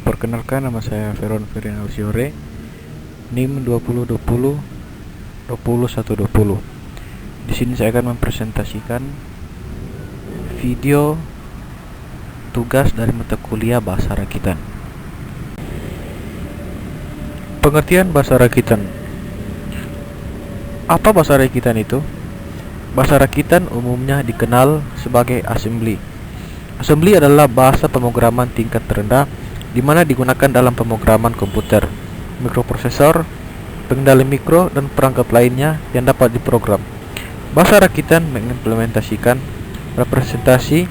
Perkenalkan, nama saya Veron Ferian Ausiore, NIM 2020 20120. Di sini saya akan mempresentasikan video tugas dari mata kuliah Bahasa Rakitan. Pengertian Bahasa Rakitan. Apa Bahasa Rakitan itu? Bahasa Rakitan umumnya dikenal sebagai assembly. Assembly adalah bahasa pemrograman tingkat terendah di mana digunakan dalam pemrograman komputer, mikroprosesor, pengendali mikro, dan perangkat lainnya yang dapat diprogram. Bahasa Rakitan mengimplementasikan representasi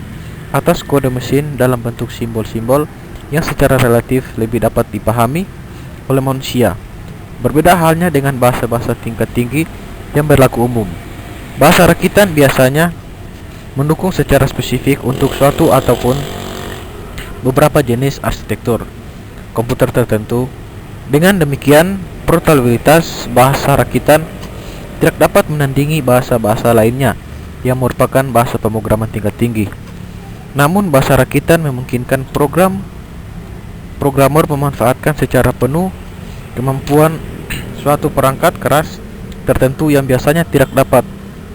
atas kode mesin dalam bentuk simbol-simbol yang secara relatif lebih dapat dipahami oleh manusia. Berbeda halnya dengan bahasa-bahasa tingkat tinggi yang berlaku umum. Bahasa Rakitan biasanya mendukung secara spesifik untuk suatu ataupun beberapa jenis arsitektur komputer tertentu. Dengan demikian, portabilitas bahasa Rakitan tidak dapat menandingi bahasa-bahasa lainnya yang merupakan bahasa pemrograman tingkat tinggi. Namun, bahasa Rakitan memungkinkan programmer memanfaatkan secara penuh kemampuan suatu perangkat keras tertentu yang biasanya tidak dapat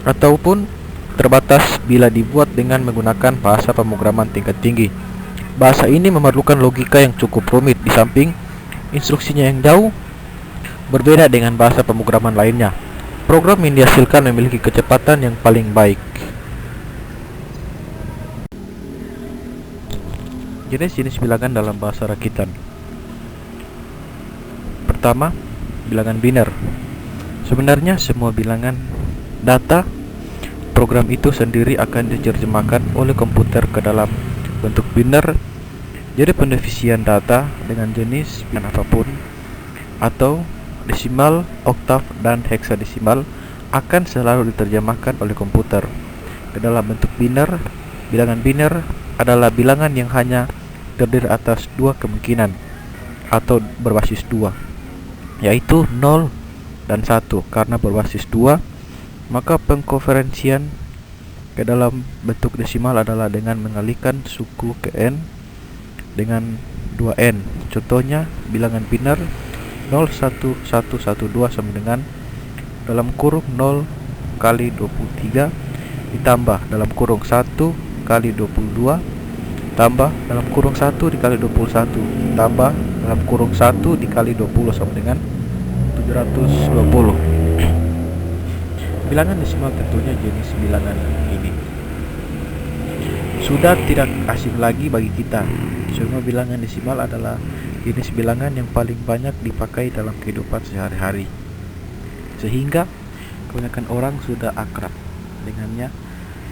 ataupun terbatas bila dibuat dengan menggunakan bahasa pemrograman tingkat tinggi. Bahasa ini memerlukan logika yang cukup rumit, di samping instruksinya yang jauh berbeda dengan bahasa pemrograman lainnya. Program yang dihasilkan memiliki kecepatan yang paling baik. Jenis-jenis bilangan dalam bahasa Rakitan. Pertama, bilangan biner. Sebenarnya semua bilangan data program itu sendiri akan diterjemahkan oleh komputer ke dalam bentuk biner. Jadi pendefisian data dengan jenis bilangan apapun atau desimal, oktav, dan heksadesimal akan selalu diterjemahkan oleh komputer ke dalam bentuk biner. Bilangan biner adalah bilangan yang hanya terdiri atas dua kemungkinan atau berbasis 2, yaitu 0 dan 1. Karena berbasis 2, maka pengkonferensian ke dalam bentuk desimal adalah dengan mengalihkan suku ke n dengan 2n. Contohnya, bilangan biner 01112 sama dengan dalam kurung 0 kali 23 ditambah dalam kurung 1 kali 22 tambah dalam kurung 1 dikali 21 tambah dalam kurung 1 dikali 20 sama dengan 720. Bilangan desimal tentunya jenis bilangan ini sudah tidak asing lagi bagi kita. Semua bilangan desimal adalah jenis bilangan yang paling banyak dipakai dalam kehidupan sehari-hari, sehingga kebanyakan orang sudah akrab dengannya.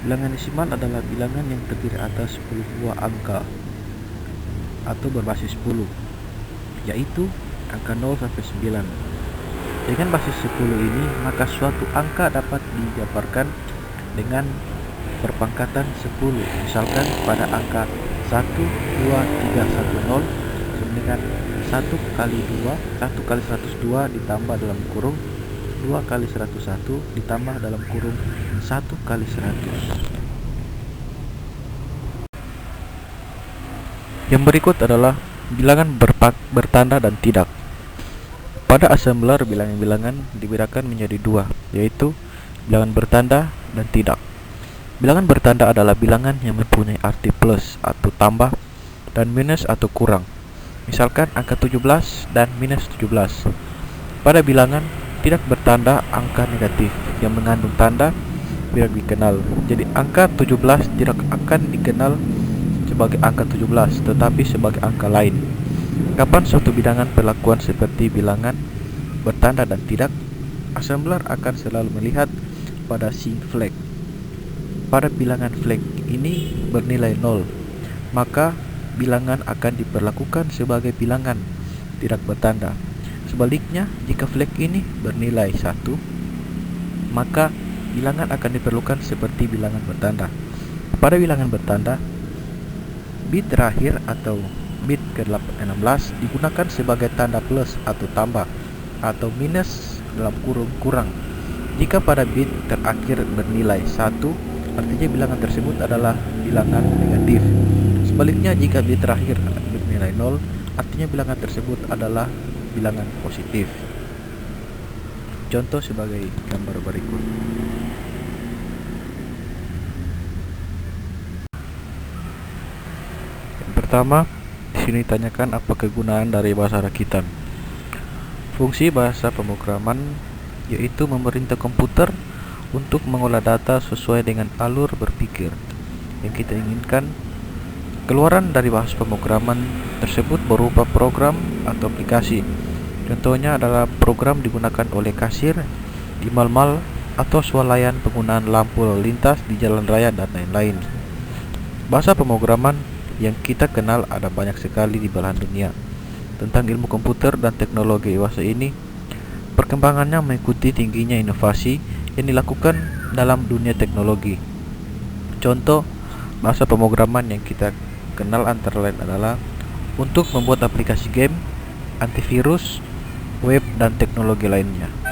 Bilangan desimal adalah bilangan yang terdiri atas 10 buah angka atau berbasis 10, yaitu angka 0 sampai 9. Dengan basis 10 ini, maka suatu angka dapat dijabarkan dengan perpangkatan 10. Misalkan pada angka 1, 2, 3, 1, 0 sama dengan 1 kali 2, 1 kali 102 ditambah dalam kurung 2 kali 101 ditambah dalam kurung 1 kali 100. Yang berikut adalah bilangan bertanda dan tidak. Pada assembler, bilangan-bilangan dibedakan menjadi dua, yaitu bilangan bertanda dan tidak. Bilangan bertanda adalah bilangan yang mempunyai arti plus atau tambah dan minus atau kurang. Misalkan angka 17 dan minus 17. Pada bilangan tidak bertanda, angka negatif yang mengandung tanda tidak dikenal. Jadi angka 17 tidak akan dikenal sebagai angka 17, tetapi sebagai angka lain. Kapan suatu bilangan perlakuan seperti bilangan bertanda dan tidak, assembler akan selalu melihat pada sign flag. Pada bilangan flag ini bernilai 0, maka bilangan akan diperlakukan sebagai bilangan tidak bertanda. Sebaliknya, jika flag ini bernilai 1, maka bilangan akan diperlukan seperti bilangan bertanda. Pada bilangan bertanda, bit terakhir atau bit ke-16 digunakan sebagai tanda plus atau tambah atau minus dalam kurung kurang. Jika pada bit terakhir bernilai 1, artinya bilangan tersebut adalah bilangan negatif. Sebaliknya, jika bit terakhir bernilai 0, artinya bilangan tersebut adalah bilangan positif. Contoh sebagai gambar berikut. Yang pertama, di sini ditanyakan apa kegunaan dari bahasa rakitan. Fungsi bahasa pemrograman yaitu memerintah komputer untuk mengolah data sesuai dengan alur berpikir yang kita inginkan. Keluaran dari bahasa pemrograman tersebut berupa program atau aplikasi. Contohnya adalah program digunakan oleh kasir di mal-mal atau swalayan penggunaan lampu lalu lintas di jalan raya dan lain-lain. Bahasa pemrograman yang kita kenal ada banyak sekali di belahan dunia. Tentang ilmu komputer dan teknologi bahasa ini, perkembangannya mengikuti tingginya inovasi yang dilakukan dalam dunia teknologi. Contoh bahasa pemrograman yang kita kenal antara lain adalah untuk membuat aplikasi game, antivirus, web, dan teknologi lainnya.